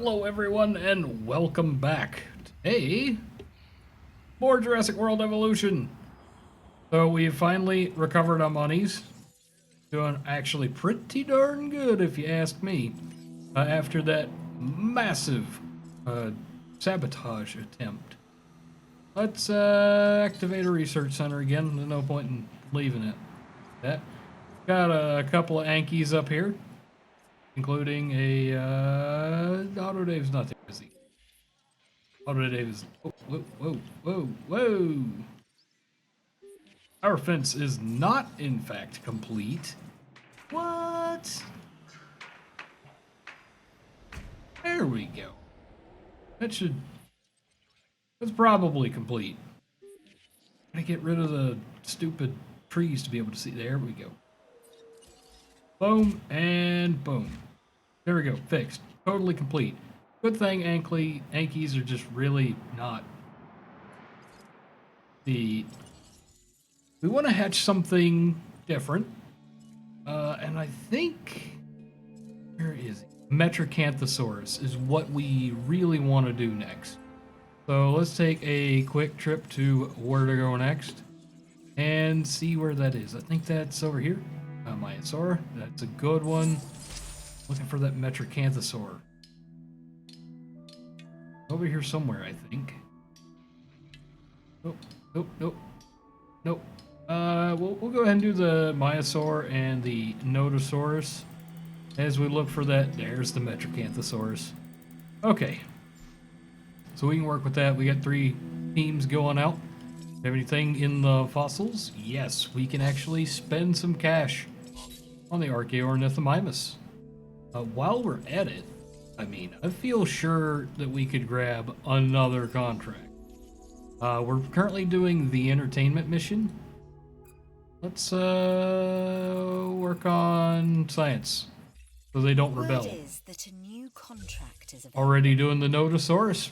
Hello everyone and welcome back. Today, more Jurassic World Evolution. So we finally recovered our monies. Doing actually pretty darn good if you ask me. After that massive sabotage attempt. Let's activate a research center again. There's no point in leaving it. That got a couple of Ankies up here. Including a, Autodave's not too busy. Autodave is, whoa. Our fence is not, in fact, complete. What? There we go. That's probably complete. Gotta get rid of the stupid trees to be able to see. There we go. Boom and boom. There we go. Fixed. Totally complete. Good thing Ankies are just really not the... We want to hatch something different. And I think... Where is it? Metracanthosaurus is what we really want to do next. So let's take a quick trip to where to go next. And see where that is. I think that's over here. Myosaur, that's a good one. Looking for that Metracanthosaur. Over here somewhere, I think. Nope. We'll go ahead and do the Myosaur and the Nodosaurus as we look for that. There's the Metracanthosaurus. Okay. So we can work with that. We got 3 teams going out. Have anything in the fossils? Yes, we can actually spend some cash on the Archaeornithomimus. While we're at it, I feel sure that we could grab another contract. We're currently doing the entertainment mission. Let's work on science so they don't rebel. Already doing the Nodosaurus.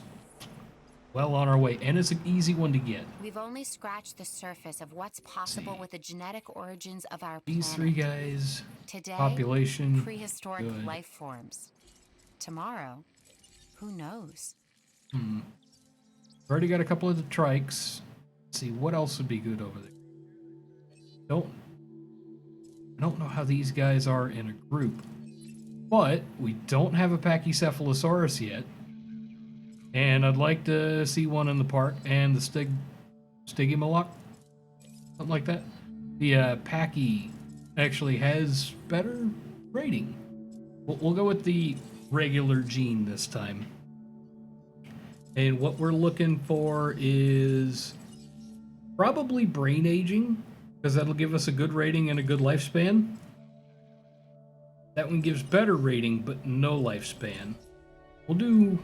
Well on our way, and it's an easy one to get. We've only scratched the surface of what's possible with the genetic origins of our planet. These 3 guys, today, population, prehistoric good. life forms. Tomorrow, who knows? Already got a couple of the trikes. Let's see, what else would be good over there? I don't know how these guys are in a group, but we don't have a Pachycephalosaurus yet. And I'd like to see one in the park, and the Stygimoloch, something like that. The Pachy actually has better rating. We'll go with the regular gene this time. And what we're looking for is probably brain aging, because that'll give us a good rating and a good lifespan. That one gives better rating, but no lifespan. We'll do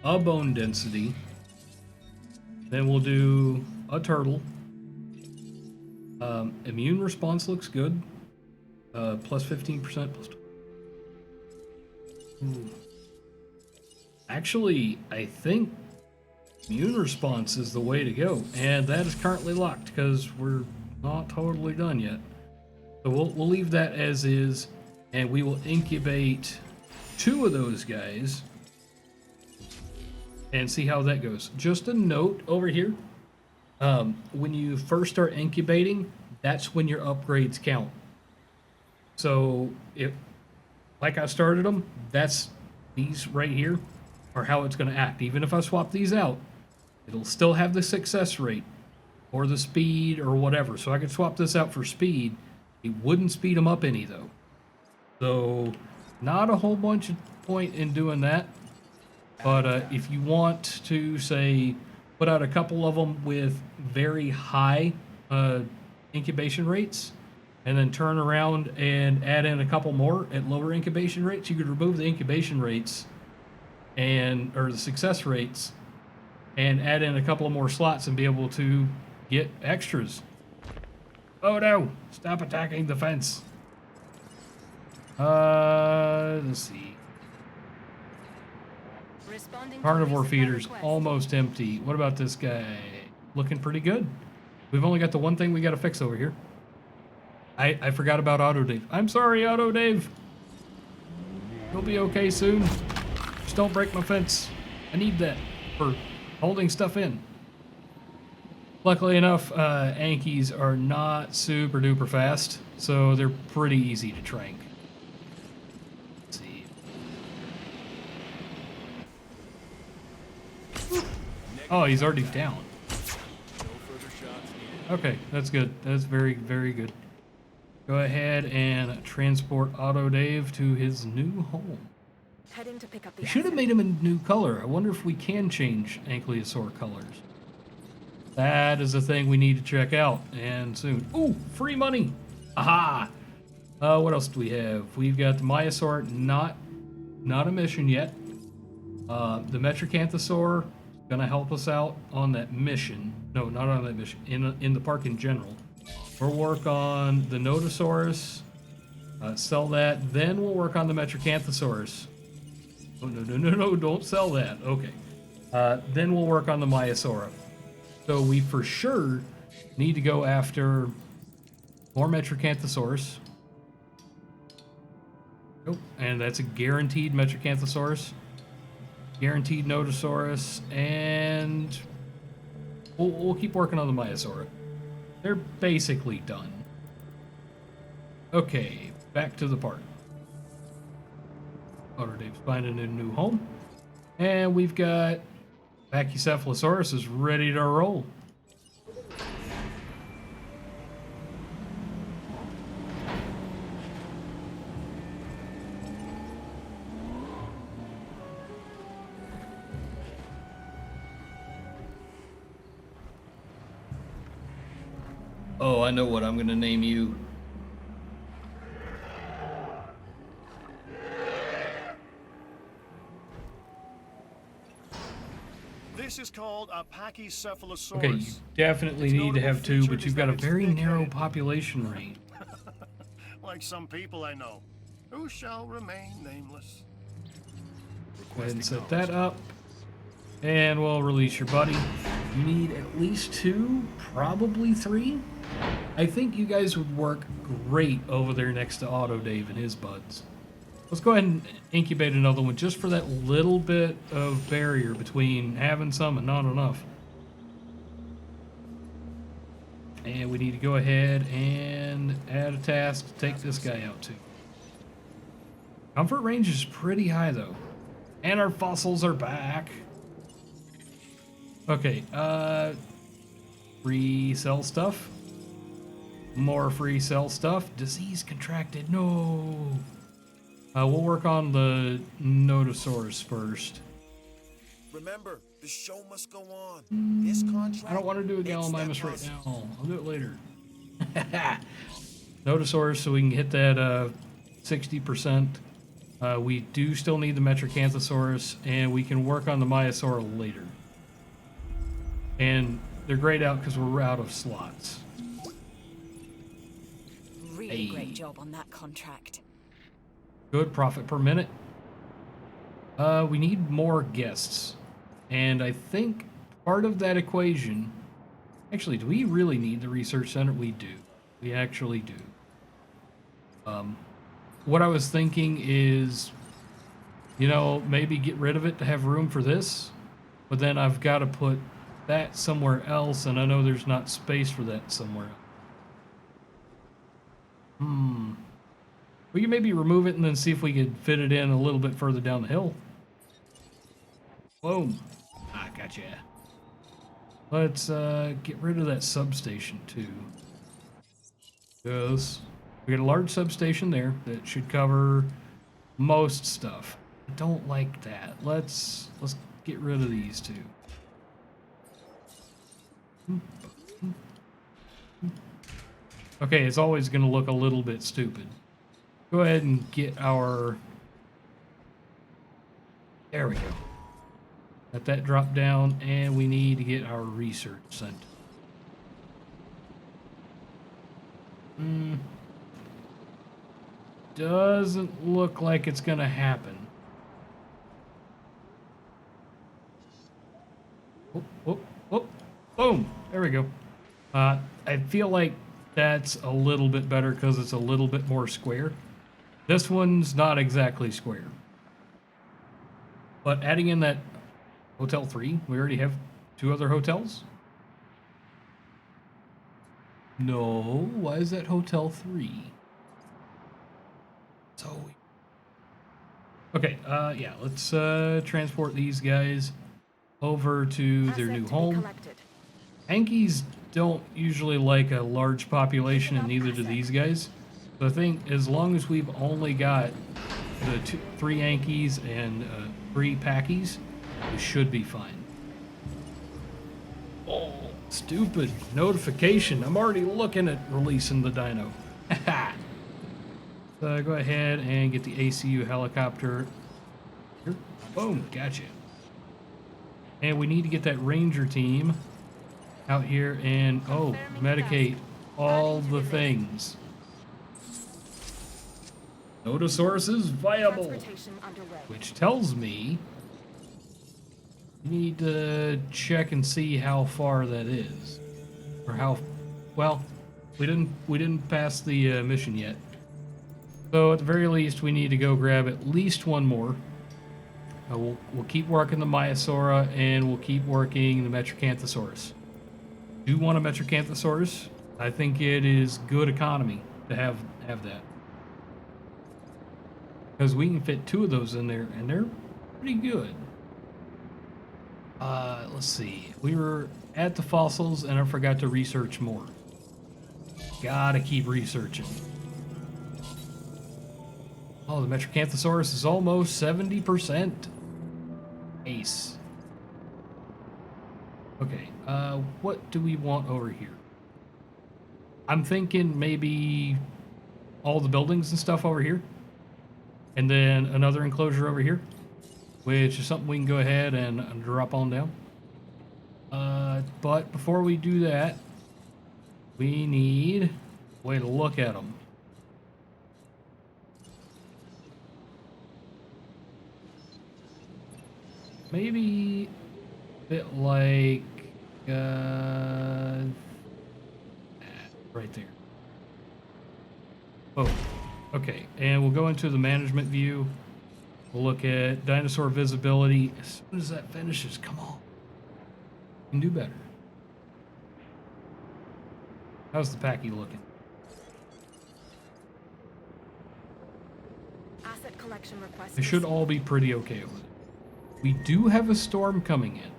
a bone density. Then we'll do a turtle. Immune response looks good. Plus 15%. Plus 20. Ooh. Actually, I think immune response is the way to go. And that is currently locked because we're not totally done yet. So we'll leave that as is. And we will incubate 2 of those guys. And see how that goes. Just a note over here. When you first start incubating, that's when your upgrades count. So, like I started them, that's these right here are how it's going to act. Even if I swap these out, it'll still have the success rate or the speed or whatever. So I could swap this out for speed. It wouldn't speed them up any, though. So, not a whole bunch of point in doing that. But if you want to, say, put out a couple of them with very high incubation rates, and then turn around and add in a couple more at lower incubation rates, you could remove the incubation rates or the success rates and add in a couple of more slots and be able to get extras. Oh no! Stop attacking the fence. Let's see. Carnivore feeder's almost empty. What about this guy? Looking pretty good. We've only got the one thing we got to fix over here. I forgot about Autodave. I'm sorry, Autodave. You'll be okay soon. Just don't break my fence. I need that for holding stuff in. Luckily enough, Ankies are not super duper fast, so they're pretty easy to trank. Let's see. Oh, he's already down. Okay, that's good. That's very, very good. Go ahead and transport Auto Dave to his new home. Heading to pick up the We should have made him a new color. I wonder if we can change Ankylosaur colors. That is a thing we need to check out, and soon. Ooh, free money! Aha! What else do we have? We've got the Myosaur, not a mission yet. The Metracanthosaur gonna help us out on that mission. No, not on that mission. In the park in general. We'll work on the Nodosaurus. Sell that. Then we'll work on the Metracanthosaurus. Oh, no, don't sell that. Okay. Then we'll work on the Myosaura. So we for sure need to go after more Metracanthosaurus. Oh, and that's a guaranteed Metracanthosaurus. Guaranteed Nodosaurus. And we'll keep working on the Myosaura. They're basically done. Okay, back to the park. Auto Dave's finding a new home. And we've got Pachycephalosaurus is ready to roll. Oh, I know what I'm gonna name you. This is called a Pachycephalosaurus. Okay, you definitely Its need to notable have two, feature but is you've got that a it's very narrow thick-headed. population range. Like some people I know, who shall remain nameless. Go ahead and set that up. And we'll release your buddy. You need at least two, probably three. I think you guys would work great over there next to Auto Dave and his buds. Let's go ahead and incubate another one just for that little bit of barrier between having some and not enough. And we need to go ahead and add a task to take this guy out too. Comfort range is pretty high though. And our fossils are back. Okay, free cell stuff. More free cell stuff. Disease contracted, no. We'll work on the Nodosaurus first. Remember, the show must go on. This contract. I don't want to do a makes that Gallimimus right possible. now. I'll do it later. Nodosaurus, so we can hit that 60%. We do still need the Metracanthosaurus, and we can work on the Myosaur later. And they're grayed out because we're out of slots. Really Hey. great job on that contract. Good profit per minute. We need more guests. And I think part of that equation... Actually, do we really need the research center? We do. We actually do. What I was thinking is, you know, maybe get rid of it to have room for this. But then I've got to put that somewhere else, and I know there's not space for that somewhere else. We can maybe remove it and then see if we could fit it in a little bit further down the hill. Boom. I gotcha. Let's get rid of that substation too. Because we got a large substation there that should cover most stuff. I don't like that. Let's get rid of these two. Okay, it's always going to look a little bit stupid. Go ahead and get our... There we go. Let that drop down, and we need to get our research center. Doesn't look like it's going to happen. Whoop, whoop, whoop. Boom. There we go. I feel like that's a little bit better because it's a little bit more square. This one's not exactly square. But adding in that Hotel 3, we already have 2 other hotels? No, why is that Hotel 3? So weird. Okay, yeah, let's transport these guys over to their Asset new to be home. collected. Yankees don't usually like a large population, and neither do these guys. So I think as long as we've only got the 3 Yankees and 3 Packies, we should be fine. Oh, stupid notification. I'm already looking at releasing the dino. So go ahead and get the ACU helicopter. Here. Boom, gotcha. And we need to get that Ranger team out here and, oh, medicate all the things. Notosaurus is viable, Transportation underway. which tells me we need to check and see how far that is, or how well we didn't pass the mission yet. So at the very least, we need to go grab at least one more. We'll keep working the Maiasaura, and we'll keep working the Metrocanthosaurus. Do want a Metrocanthosaurus? I think it is good economy to have that, because we can fit 2 of those in there, and they're pretty good. Let's see. We were at the fossils, and I forgot to research more. Gotta keep researching. Oh, the Metrocanthosaurus is almost 70%. Ace. Okay, what do we want over here? I'm thinking maybe all the buildings and stuff over here. And then another enclosure over here, which is something we can go ahead and drop on down. But before we do that, we need a way to look at them. Maybe a bit like right there. Oh, okay. And we'll go into the management view. We'll look at dinosaur visibility. As soon as that finishes, come on. We can do better. How's the Packy looking? Asset collection request. They should all be pretty okay with it. We do have a storm coming in,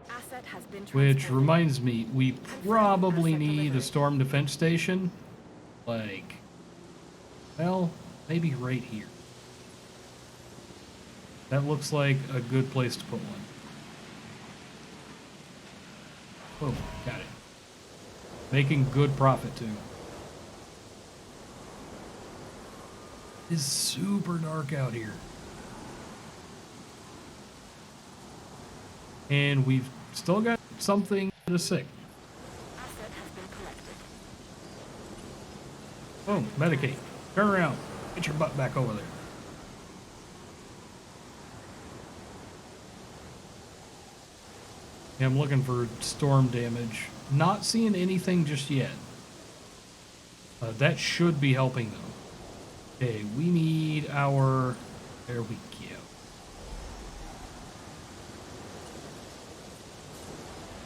Asset has been which transported. reminds me, we probably need a storm defense station. Like, well, maybe right here. That looks like a good place to put one. Oh, got it. Making good profit too. It's super dark out here. And we've still got something to sick. Asset has been collected. Boom, medicate. Turn around. Get your butt back over there. Yeah, I'm looking for storm damage. Not seeing anything just yet. That should be helping though. Okay, we need our... There we go.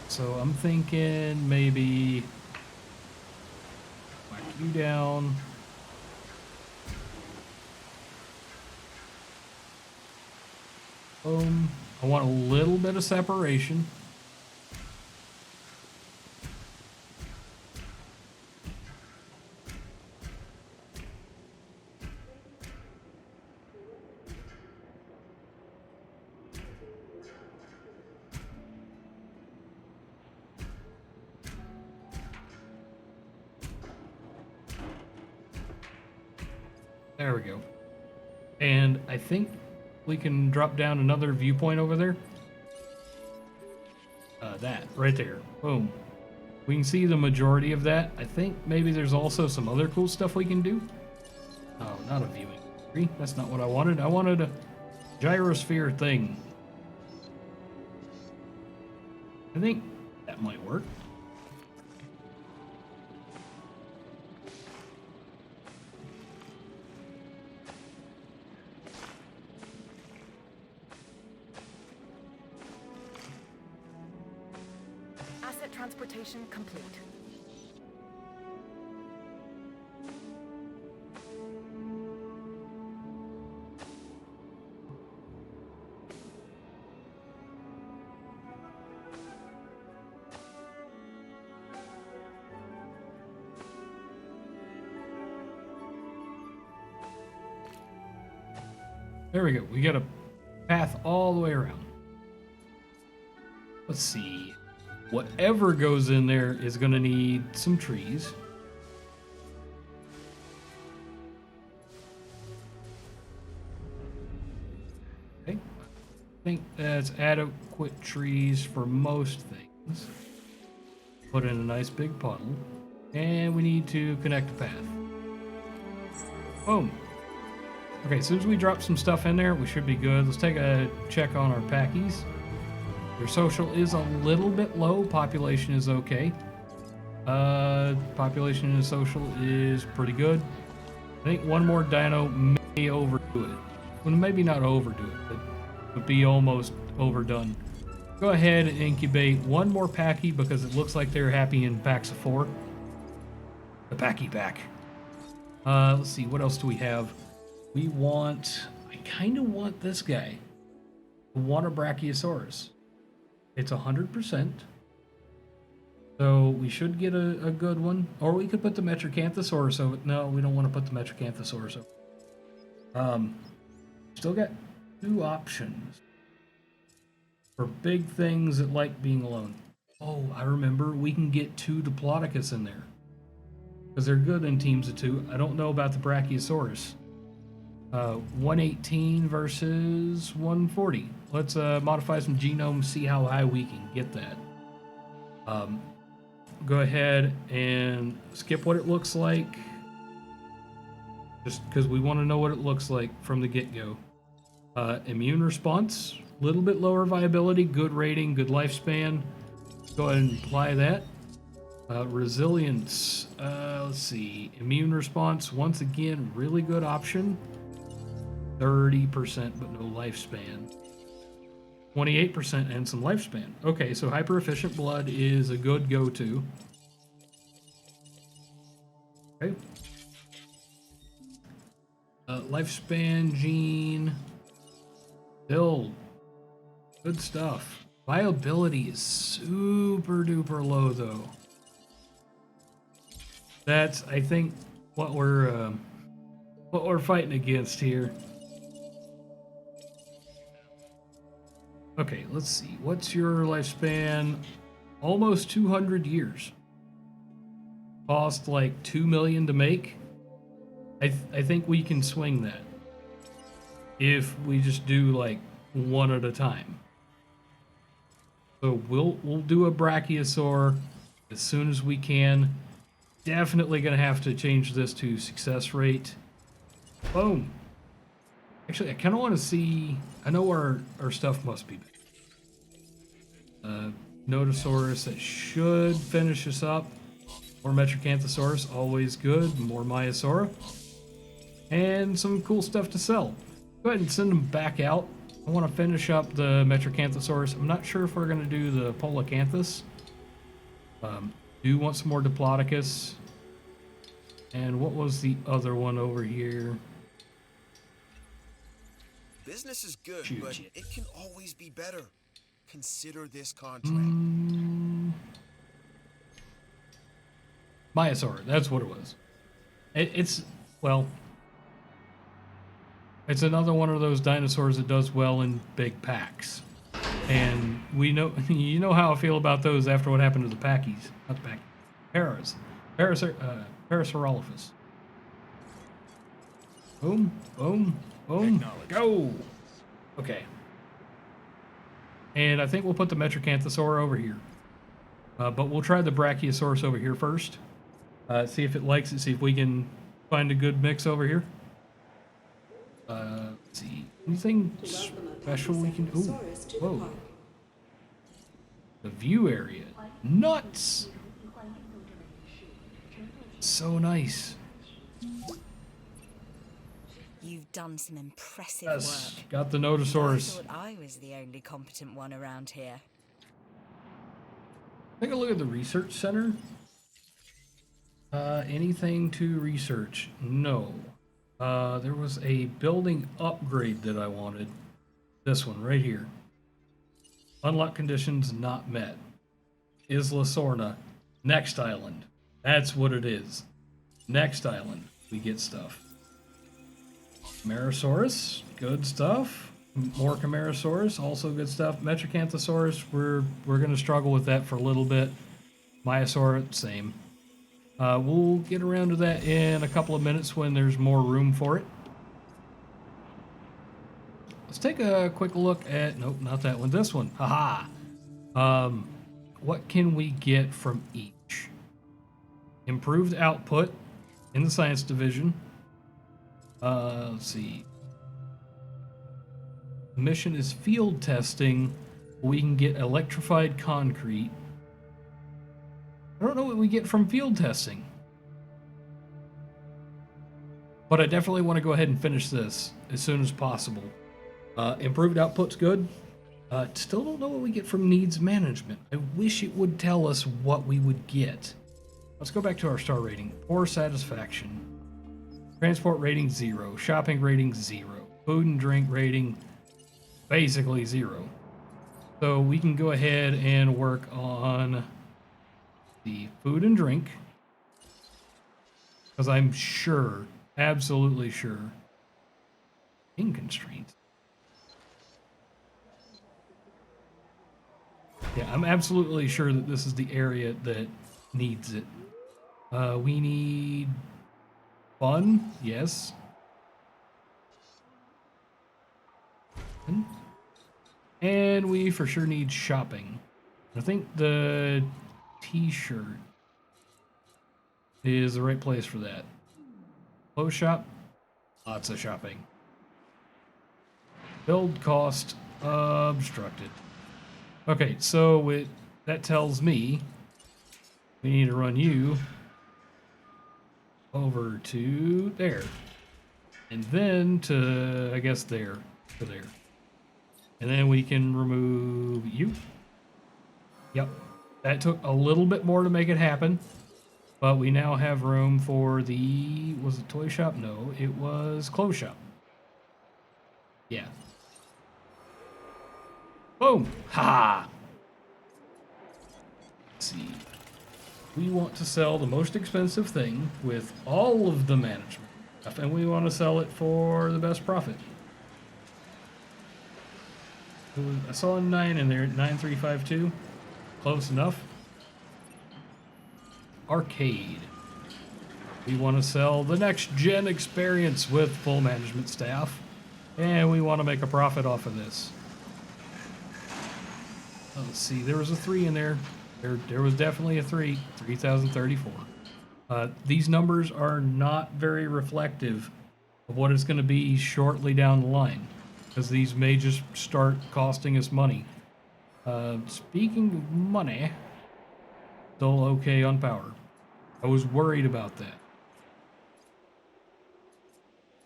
So I'm thinking maybe whack you down. Boom. I want a little bit of separation. There we go. And I think we can drop down another viewpoint over there. That, right there. Boom. We can see the majority of that. I think maybe there's also some other cool stuff we can do. Oh, not a viewing tree. That's not what I wanted. I wanted a gyrosphere thing. I think that might work. Asset transportation complete. There we go. We got a path all the way around. Let's see. Whatever goes in there is going to need some trees. Okay. I think that's adequate trees for most things. Put in a nice big puddle. And we need to connect a path. Boom. Okay, as soon as we drop some stuff in there, we should be good. Let's take a check on our packies. Your social is a little bit low. Population is okay. Population and social is pretty good. I think one more dino may overdo it. Well, maybe not overdo it, but would be almost overdone. Go ahead and incubate one more packy because it looks like they're happy in packs of 4. The packy pack. Let's see, what else do we have? We want, I kind of want this guy. I want a Brachiosaurus. It's 100%. So we should get a good one. Or we could put the Metracanthosaurus over. No, we don't want to put the Metracanthosaurus over. Still got 2 options. For big things that like being alone. Oh, I remember. We can get 2 Diplodocus in there. Because they're good in teams of 2. I don't know about the Brachiosaurus. 118 versus 140. Let's modify some genomes, see how high we can get that. Go ahead and skip what it looks like. Just because we want to know what it looks like from the get-go. Immune response, a little bit lower viability, good rating, good lifespan. Go ahead and apply that. Resilience, let's see. Immune response, once again, really good option. 30%, but no lifespan. 28% and some lifespan. Okay, so hyper efficient blood is a good go-to. Okay. Lifespan gene. Still good stuff. Viability is super duper low though. That's, I think, what we're fighting against here. Okay, let's see. What's your lifespan? Almost 200 years. Cost like 2 million to make. I think we can swing that if we just do like one at a time. So we'll do a Brachiosaur as soon as we can. Definitely gonna have to change this to success rate. Boom. Actually, I kind of want to see. I know our stuff must be. Notosaurus, that should finish us up. More Metracanthosaurus, always good. More Maiasaura. And some cool stuff to sell. Go ahead and send them back out. I want to finish up the Metracanthosaurus. I'm not sure if we're going to do the Polacanthus. Do want some more Diplodocus. And what was the other one over here? Business is good, Shoot. but it can always be better. Consider this contract. Maiasaur, that's what it was. It's another one of those dinosaurs that does well in big packs. And we know, you know how I feel about those after what happened to the packies. Not the packies. Parasaurolophus. Boom, boom, boom, go! Okay. And I think we'll put the Metracanthosaur over here. But we'll try the Brachiosaurus over here first. See if it likes it, see if we can find a good mix over here. Let's see. Anything special we can... Ooh, whoa. The view area. Nuts! So nice. You've done some impressive Yes, work. got the I Notosaurus. thought I was the only competent one around here. Take a look at the research center. Anything to research? No. There was a building upgrade that I wanted. This one right here. Unlock conditions not met. Isla Sorna. Next island. That's what it is. Next island. We get stuff. Chimerosaurus. Good stuff. More Chimerosaurus. Also good stuff. Metracanthosaurus. We're going to struggle with that for a little bit. Myosaur. Same. We'll get around to that in a couple of minutes when there's more room for it. Let's take a quick look at... Nope, not that one. This one. Haha. What can we get from each? Improved output in the science division. Let's see. The mission is field testing. We can get electrified concrete. I don't know what we get from field testing. But I definitely want to go ahead and finish this as soon as possible. Improved output's good. Still don't know what we get from needs management. I wish it would tell us what we would get. Let's go back to our star rating. Poor satisfaction. Transport rating 0. Shopping rating 0. Food and drink rating basically 0. So we can go ahead and work on the food and drink. Because I'm sure, absolutely sure, in constraints. Yeah, I'm absolutely sure that this is the area that needs it. We need fun, yes. And we for sure need shopping. I think the t-shirt is the right place for that. Clothes shop, lots of shopping. Build cost obstructed. Okay, so that tells me we need to run you over to there. And then to, I guess, there. To there. And then we can remove you. Yep. That took a little bit more to make it happen. But we now have room for the... Was it toy shop? No, it was clothes shop. Yeah. Boom! Ha! Let's see. We want to sell the most expensive thing with all of the management stuff, and we want to sell it for the best profit. I saw a 9 in there, 9352. Close enough. Arcade. We want to sell the next gen experience with full management staff, and we want to make a profit off of this. Let's see, there was a 3 in there. There was definitely a 3. 3034. These numbers are not very reflective of what it's going to be shortly down the line, because these may just start costing us money. Speaking of money, still okay on power. I was worried about that.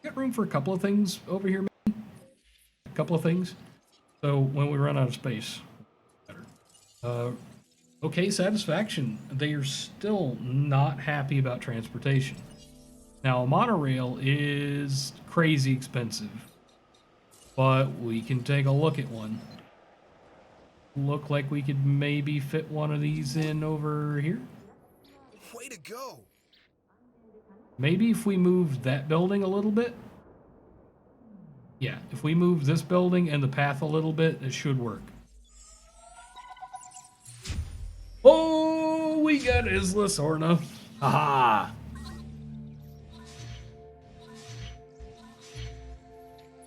Got room for a couple of things over here, maybe? A couple of things. So when we run out of space, better. Okay, satisfaction. They are still not happy about transportation. Now, a monorail is crazy expensive, but we can take a look at one. Look like we could maybe fit one of these in over here. Way to go! Maybe if we move that building a little bit. Yeah, if we move this building and the path a little bit, it should work. Oh, we got Isla Sorna. Haha.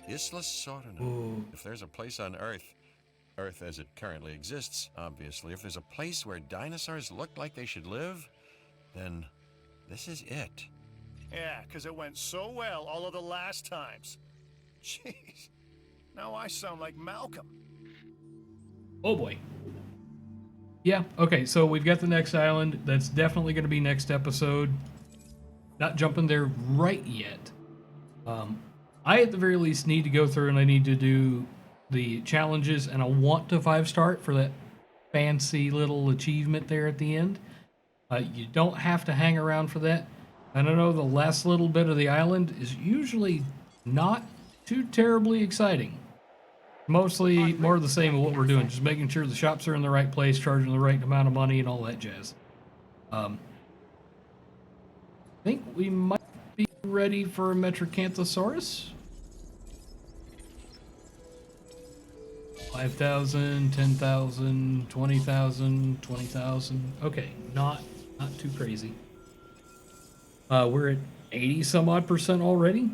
Isla Sorna. Ooh. If there's a place on Earth as it currently exists, obviously, if there's a place where dinosaurs look like they should live, then this is it. Yeah, because it went so well all of the last times. Jeez. Now I sound like Malcolm. Oh boy. Yeah, okay, so we've got the next island. That's definitely going to be next episode. Not jumping there right yet. I, at the very least, need to go through and I need to do the challenges, and I want to 5-star it for that fancy little achievement there at the end. You don't have to hang around for that. And I know the last little bit of the island is usually not too terribly exciting. Mostly more of the same of what we're doing, just making sure the shops are in the right place, charging the right amount of money, and all that jazz. I think we might be ready for a Metracanthosaurus. 5,000, 10,000, 20,000, 20,000. Okay, not too crazy. We're at 80 some odd percent already.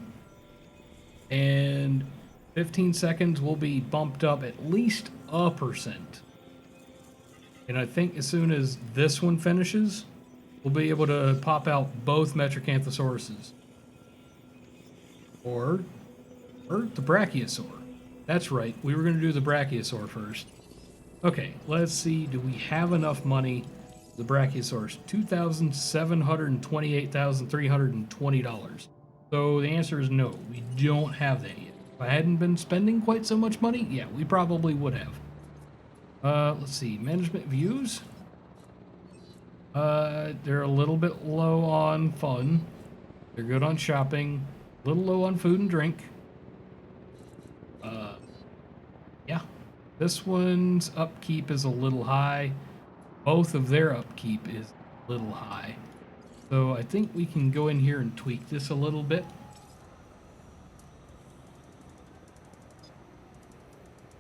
And 15 seconds will be bumped up at least a percent. And I think as soon as this one finishes, we'll be able to pop out both Metracanthosauruses. Or the Brachiosaur. That's right, we were going to do the Brachiosaur first. Okay, let's see, do we have enough money for the Brachiosaurus? $2,728,320. So the answer is no, we don't have that yet. If I hadn't been spending quite so much money, yeah, we probably would have. Let's see, management views. They're a little bit low on fun. They're good on shopping. A little low on food and drink. Yeah. This one's upkeep is a little high. Both of their upkeep is a little high. So I think we can go in here and tweak this a little bit.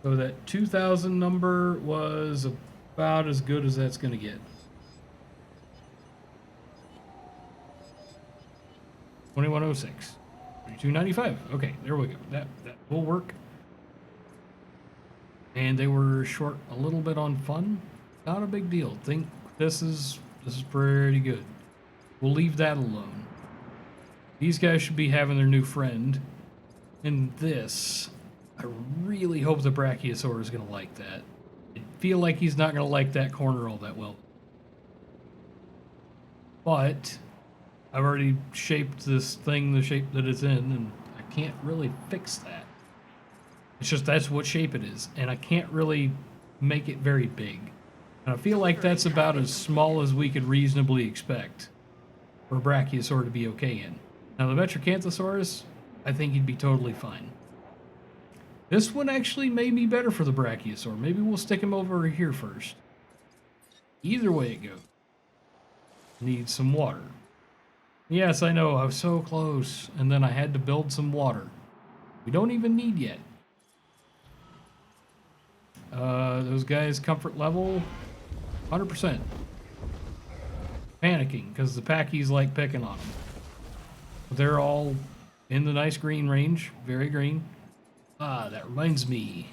So that 2,000 number was about as good as that's going to get. 2106. 2295. Okay, there we go. That will work. And they were short a little bit on fun. Not a big deal. Think this is pretty good. We'll leave that alone. These guys should be having their new friend. And this, I really hope the Brachiosaur is going to like that. I feel like he's not going to like that corner all that well. But I've already shaped this thing the shape that it's in, and I can't really fix that. It's just that's what shape it is, and I can't really make it very big. And I feel like that's about as small as we could reasonably expect for a Brachiosaur to be okay in. Now the Metracanthosaurus, I think he'd be totally fine. This one actually may be better for the Brachiosaur. Maybe we'll stick him over here first. Either way it goes. Need some water. Yes, I know, I was so close, and then I had to build some water. We don't even need yet. Those guys' comfort level, 100%. Panicking, because the Packies like picking on them. They're all in the nice green range, very green. Ah, that reminds me.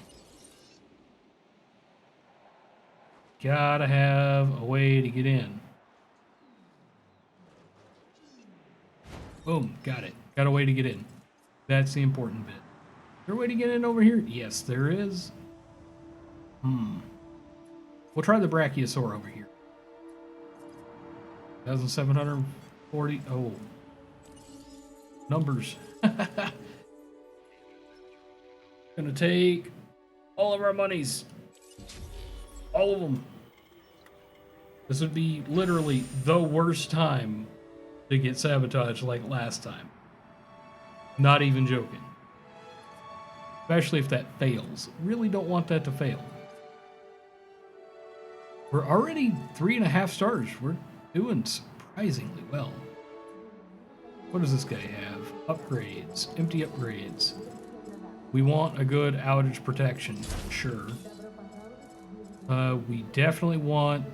Gotta have a way to get in. Boom, got it. Got a way to get in. That's the important bit. Is there a way to get in over here? Yes, there is. We'll try the Brachiosaur over here. 1,740. Oh. Numbers. Gonna take all of our monies. All of them. This would be literally the worst time to get sabotaged like last time. Not even joking. Especially if that fails. Really don't want that to fail. We're already 3.5 stars. We're doing surprisingly well. What does this guy have? Upgrades. Empty upgrades. We want a good outage protection, sure. We definitely want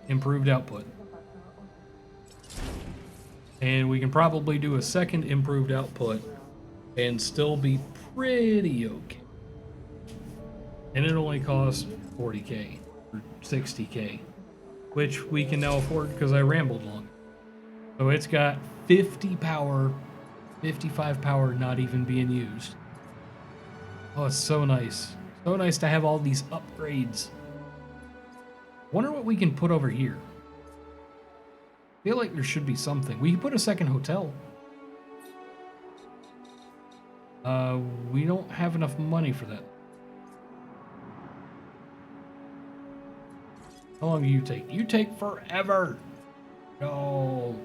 improved output. And we can probably do a second improved output and still be pretty okay. And it only costs 40k or 60k, which we can now afford because I rambled long. So it's got 50 power, 55 power not even being used. Oh, it's so nice. So nice to have all these upgrades. Wonder what we can put over here. Feel like there should be something. We can put a second hotel. We don't have enough money for that. How long do you take? You take forever. No.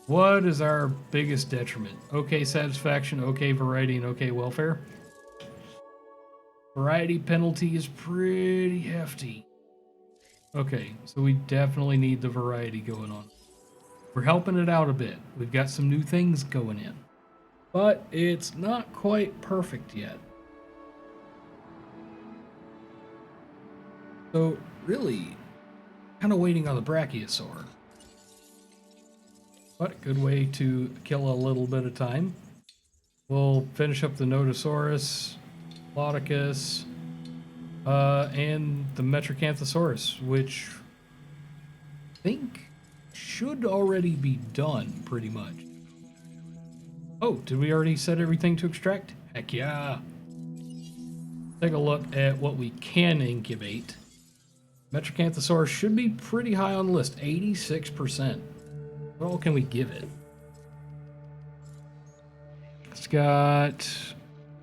What is our biggest detriment? Okay satisfaction, okay variety, and okay welfare. Variety penalty is pretty hefty. Okay, so we definitely need the variety going on. We're helping it out a bit. We've got some new things going in. But it's not quite perfect yet. So, really, kind of waiting on the brachiosaur. But a good way to kill a little bit of time. We'll finish up the Nodosaurus, Plodicus, and the Metracanthosaurus, which I think should already be done, pretty much. Oh, did we already set everything to extract? Heck yeah! Take a look at what we can incubate. Metracanthosaurus should be pretty high on the list, 86%. What all can we give it? It's got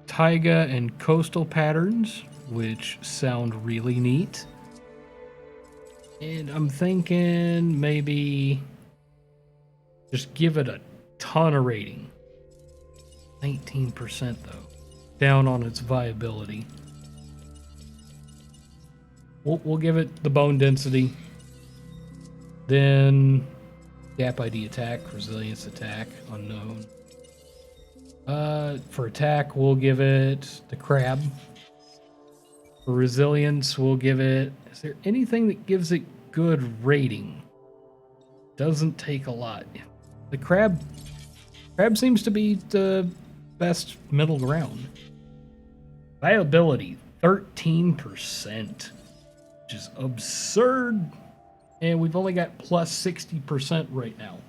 taiga and coastal patterns, which sound really neat. And I'm thinking maybe just give it a ton of rating. 19% though. Down on its viability. We'll give it the bone density. Then gap ID attack, resilience attack, unknown. For attack, we'll give it the crab. For resilience, we'll give it... Is there anything that gives it good rating? Doesn't take a lot. The crab seems to be the best middle ground. Viability, 13%, which is absurd. And we've only got plus 60% right now.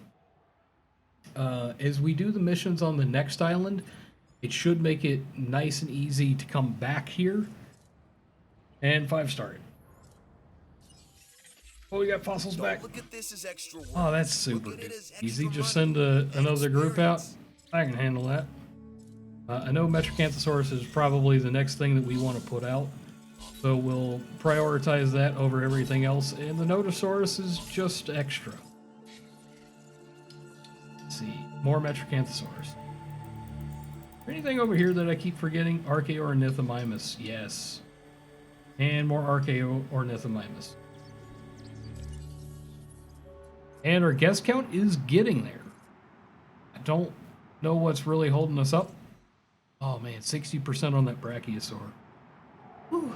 As we do the missions on the next island, it should make it nice and easy to come back here and 5-star it. Oh, we got fossils back. Look at this as extra work. Oh, that's super Look at it good. as extra Easy. Just money send and another group out. experience. I can handle that. I know Metracanthosaurus is probably the next thing that we want to put out. So we'll prioritize that over everything else. And the Nodosaurus is just extra. Let's see. More Metracanthosaurus. Anything over here that I keep forgetting? Archaeornithomimus. Yes. And more Archaeornithomimus. And our guest count is getting there. I don't know what's really holding us up. Oh man, 60% on that Brachiosaur. Whew.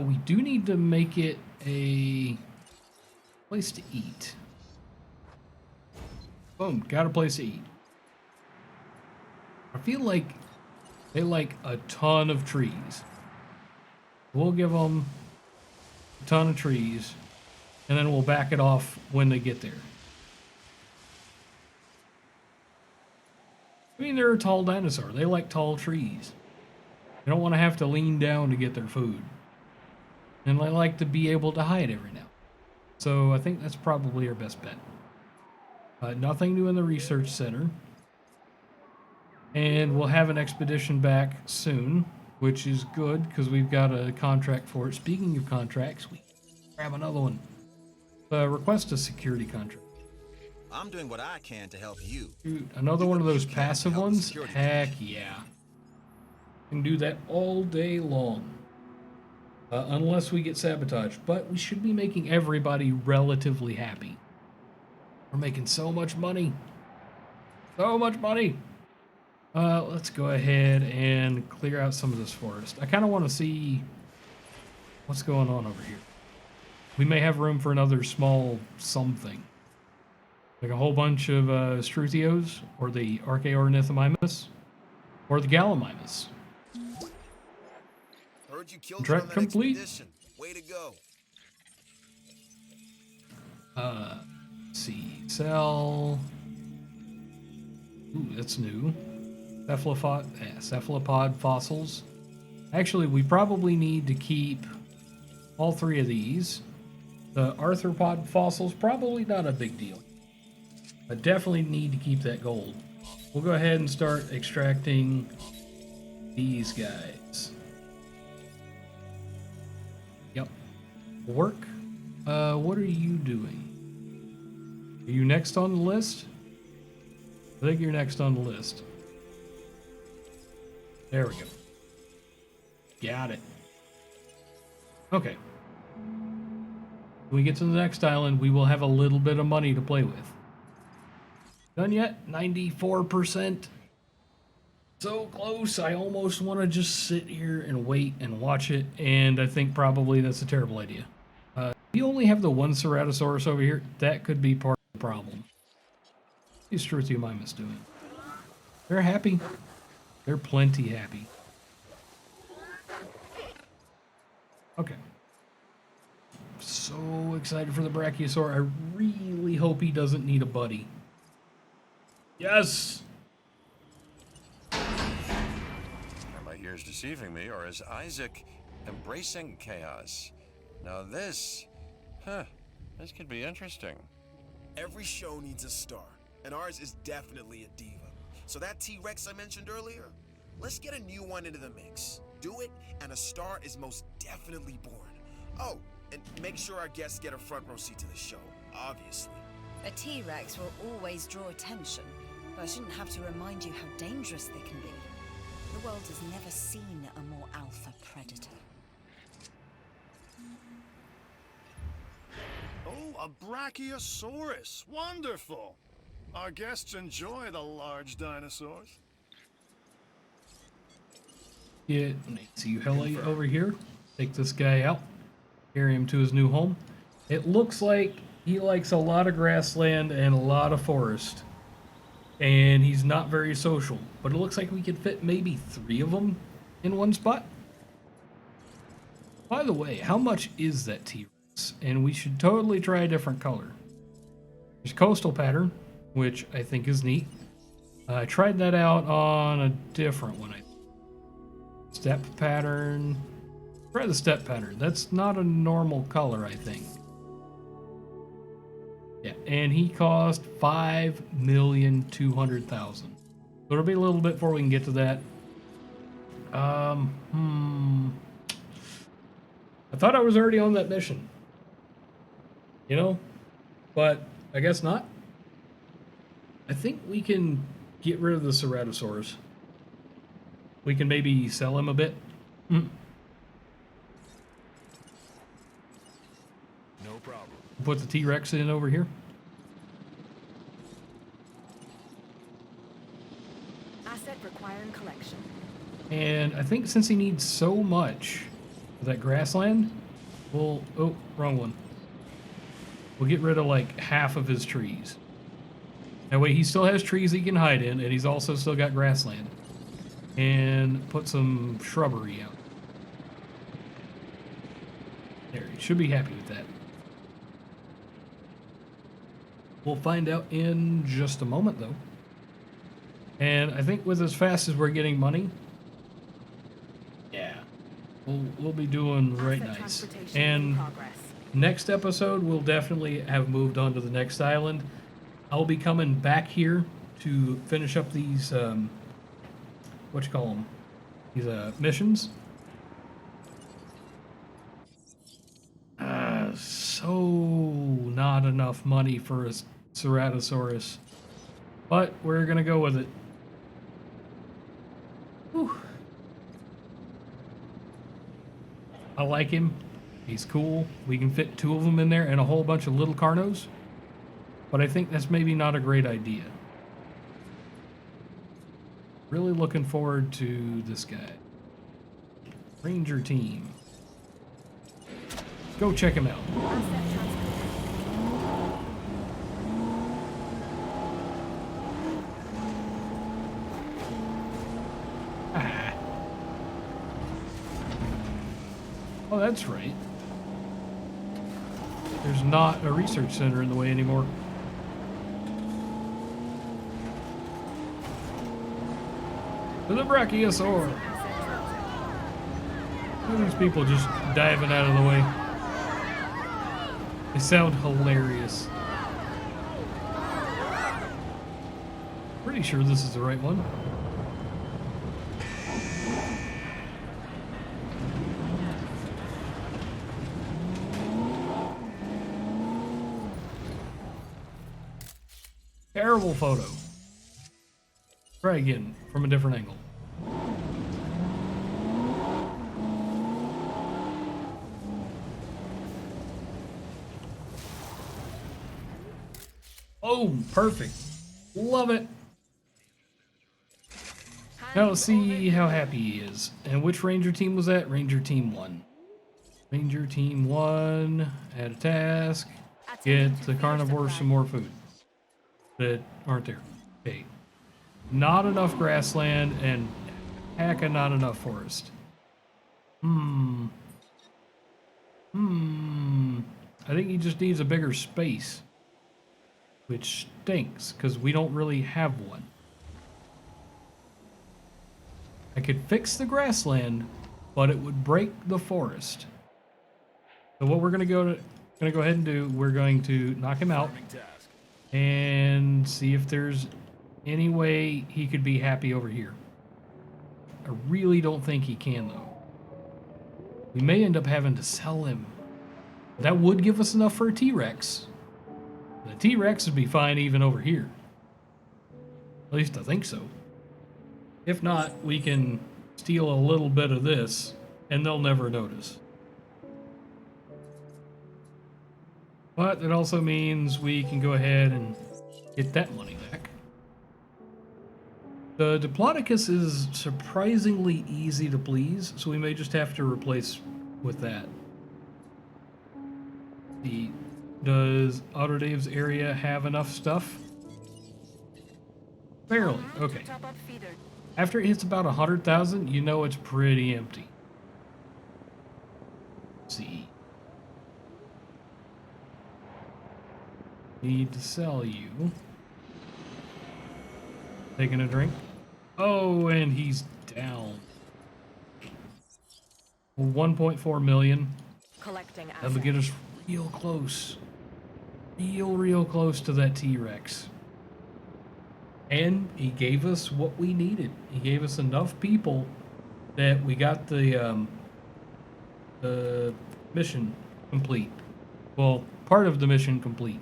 We do need to make it a place to eat. Boom, got a place to eat. I feel like they like a ton of trees. We'll give them a ton of trees, and then we'll back it off when they get there. I mean, they're a tall dinosaur. They like tall trees. They don't want to have to lean down to get their food. And they like to be able to hide every now. So I think that's probably our best bet. Nothing new in the research center. And we'll have an expedition back soon, which is good because we've got a contract for it. Speaking of contracts, we grab another one. Request a security contract. I'm doing what I can to help you. Dude, another one of those passive help the ones? security Heck yeah. Can do that all day long. Unless we get sabotaged. But we should be making everybody relatively happy. We're making so much money. So much money. Let's go ahead and clear out some of this forest. I kind of want to see what's going on over here. We may have room for another small something. Like a whole bunch of Struthios, or the Archaeornithomimus, or the Gallimimus. Heard you killed Contract on that complete. expedition. Way to go. Let's see. Sell. Ooh, that's new. Cephalopod fossils. Actually, we probably need to keep all three of these. The arthropod fossils, probably not a big deal. I definitely need to keep that gold. We'll go ahead and start extracting these guys. Yep. Work. What are you doing? Are you next on the list? I think you're next on the list. There we go. Got it. Okay. When we get to the next island, we will have a little bit of money to play with. Done yet? 94%. So close. I almost want to just sit here and wait and watch it, and I think probably that's a terrible idea. We only have the one Ceratosaurus over here. That could be part of the problem. These Struthiomimus doing? They're happy. They're plenty happy. Okay. So excited for the Brachiosaur. I really hope he doesn't need a buddy. Yes! Are my ears deceiving me, or is Isaac embracing chaos? Now this could be interesting. Every show needs a star, and ours is definitely a diva. So that T-Rex I mentioned earlier, let's get a new one into the mix. Do it, and a star is most definitely born. Oh, and make sure our guests get a front row seat to the show, obviously. A T-Rex will always draw attention, but I shouldn't have to remind you how dangerous they can be. The world has never seen a more alpha predator. Oh, a Brachiosaurus. Wonderful. Our guests enjoy the large dinosaurs. Get Nancy Heli over here. Take this guy out. Carry him to his new home. It looks like he likes a lot of grassland and a lot of forest. And he's not very social. But it looks like we could fit maybe 3 of them in one spot. By the way, how much is that T-Rex? And we should totally try a different color. There's coastal pattern, which I think is neat. I tried that out on a different one. Step pattern. Try the step pattern. That's not a normal color, I think. Yeah, and he cost $5,200,000. So it'll be a little bit before we can get to that. I thought I was already on that mission. You know? But I guess not. I think we can get rid of the Ceratosaurus. We can maybe sell him a bit. No problem. Put the T-Rex in over here. Asset requiring collection. And I think since he needs so much of that grassland, we'll... Oh, wrong one. We'll get rid of like half of his trees. That way he still has trees he can hide in, and he's also still got grassland. And put some shrubbery out. There, he should be happy with that. We'll find out in just a moment, though. And I think with as fast as we're getting money, yeah, we'll be doing right Asset nice. transportation in And progress. next episode, we'll definitely have moved on to the next island. I'll be coming back here to finish up these, what you call them? These missions. So not enough money for a Ceratosaurus, but we're gonna go with it. Whew. I like him. He's cool. We can fit 2 of them in there and a whole bunch of little Carnos, but I think that's maybe not a great idea. Really looking forward to this guy. Ranger team. Go check him out. Asset transportation. Ah. Oh, that's right. There's not a research center in the way anymore. To the Brachiosaur. Look at these people just diving out of the way. They sound hilarious. Pretty sure this is the right one. Terrible photo. Try again from a different angle. Oh, perfect. Love it. Now let's see how happy he is. And which Ranger team was that? Ranger Team 1. Ranger Team 1 had a task. Get the carnivores some more food that aren't there. Okay. Not enough grassland and hecka not enough forest. I think he just needs a bigger space. Which stinks, because we don't really have one. I could fix the grassland, but it would break the forest. So what we're gonna go ahead and do, we're going to knock him out and see if there's any way he could be happy over here. I really don't think he can though. We may end up having to sell him. That would give us enough for a T-Rex. The T-Rex would be fine even over here. At least I think so. If not, we can steal a little bit of this and they'll never notice. But it also means we can go ahead and get that money back. The Diplodocus is surprisingly easy to please, so we may just have to replace with that. Does Autodave's area have enough stuff? Barely. Okay. After it hits about 100,000, you know it's pretty empty. Let's see. Need to sell you. Taking a drink. Oh, and he's down. 1.4 million. Collecting That'll assets. get us real close. Real close to that T-Rex. And he gave us what we needed. He gave us enough people that we got the mission complete. Well, part of the mission complete.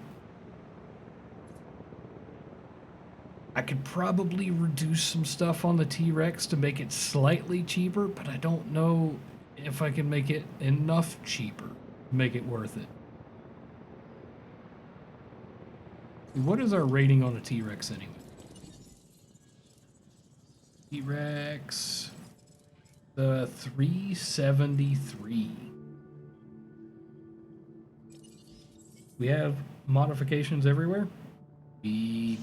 I could probably reduce some stuff on the T-Rex to make it slightly cheaper, but I don't know if I can make it enough cheaper to make it worth it. What is our rating on the T-Rex anyway? T-Rex, the 373. We have modifications everywhere. We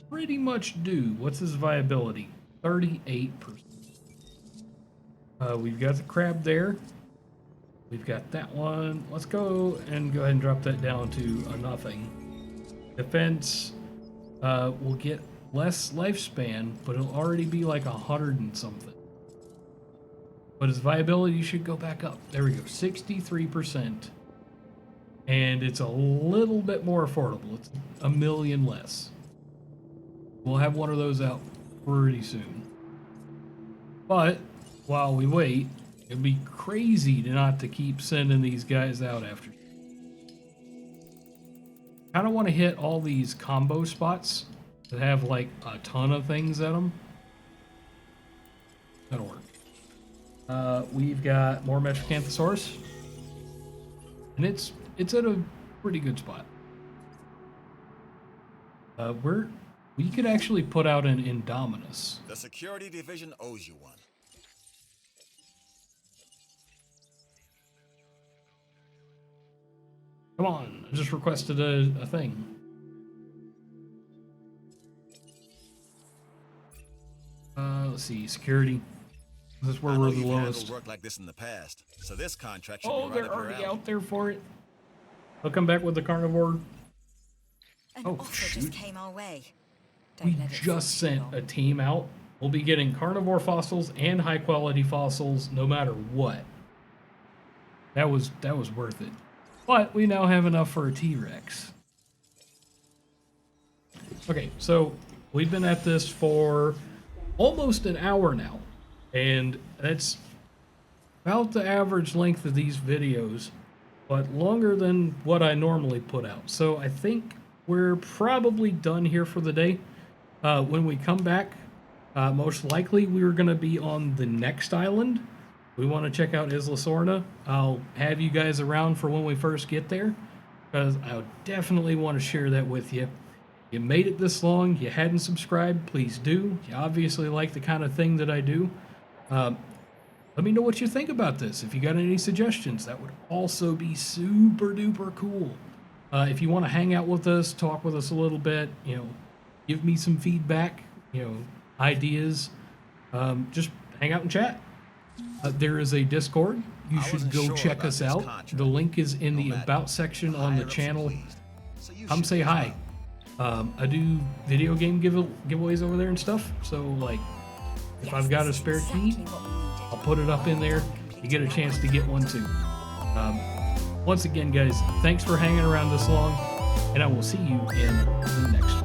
pretty much do. What's his viability? 38%. We've got the crab there. We've got that one. Let's go ahead and drop that down to a nothing. Defense will get less lifespan, but it'll already be like 100 and something. But his viability should go back up. There we go, 63%. And it's a little bit more affordable. It's $1 million less. We'll have one of those out pretty soon. But while we wait, it'd be crazy not to keep sending these guys out after. Kind of want to hit all these combo spots that have like a ton of things at them. That'll work. We've got more Metrocanthosaurus, and it's at a pretty good spot. We could actually put out an Indominus. The security division owes you one. Come on, I just requested a thing. Let's see, security. This is where I know we're the you've handled lowest. work like this in the past, so this contract should Oh, be right they're up your already alley. out there for it. I'll come back with the carnivore. An Oh, offer shoot. just came our way. We Don't let it just sit too sent long. a team out. We'll be getting carnivore fossils and high quality fossils no matter what. That was worth it. But we now have enough for a T-Rex. Okay, so we've been at this for almost an hour now. And that's about the average length of these videos, but longer than what I normally put out. So I think we're probably done here for the day. When we come back, most likely we're going to be on the next island. We want to check out Isla Sorna. I'll have you guys around for when we first get there, because I definitely want to share that with you. You made it this long, you hadn't subscribed, please do. You obviously like the kind of thing that I do. Let me know what you think about this. If you got any suggestions, that would also be super duper cool. If you want to hang out with us, talk with us a little bit, give me some feedback, ideas, just hang out and chat. There is a Discord. You should go check us out. The link is in the About section on the channel. Come say hi. I do video game giveaways over there and stuff. So, like, if I've got a spare key, I'll put it up in there. You get a chance to get one too. Once again, guys, thanks for hanging around this long, and I will see you in the next one.